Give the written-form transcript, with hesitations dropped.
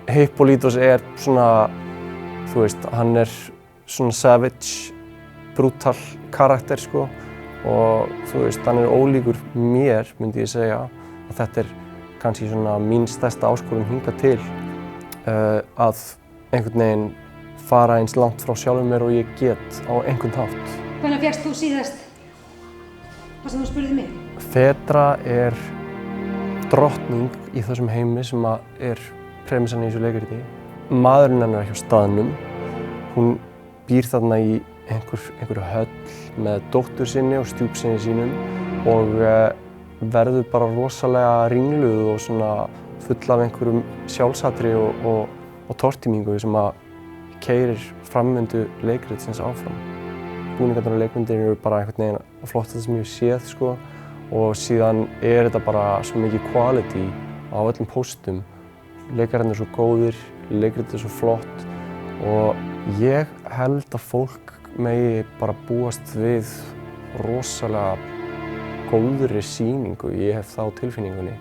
Hippolytos svona, þú veist, hann svona savage, brutal karakter sko og þú veist, hann ólíkur mér, myndi ég segja. Og þetta kannski svona mín stærsta áskorun hingað til að einhvern veginn fara eins langt frá sjálfum mér og ég get á einhvern hátt. Hvenær fékkst þú síðast það sem þú spurði mig? Fedra drottning í þessum heimi sem premissan í þessu leikriti. Maðurinn hennar hjá staðnum. Hún býr þarna í einhverju höll með dóttur sinni og stjúpsyni sínum og verður bara rosalega ringluð og svona full af einhverjum sjálfshatri og tortímingu sem keyrir framvindu leikritsins áfram. Búningarnir og leikmyndir eru bara einhvern veginn að flottasta sem ég hef séð sko og síðan þetta bara svo mikið quality á öllum póstum. Leikararnir svo góðir, leikritið svo flott og ég held að fólk megi bara búast við rosalega góðri sýningu. Ég hef það á tilfinningunni.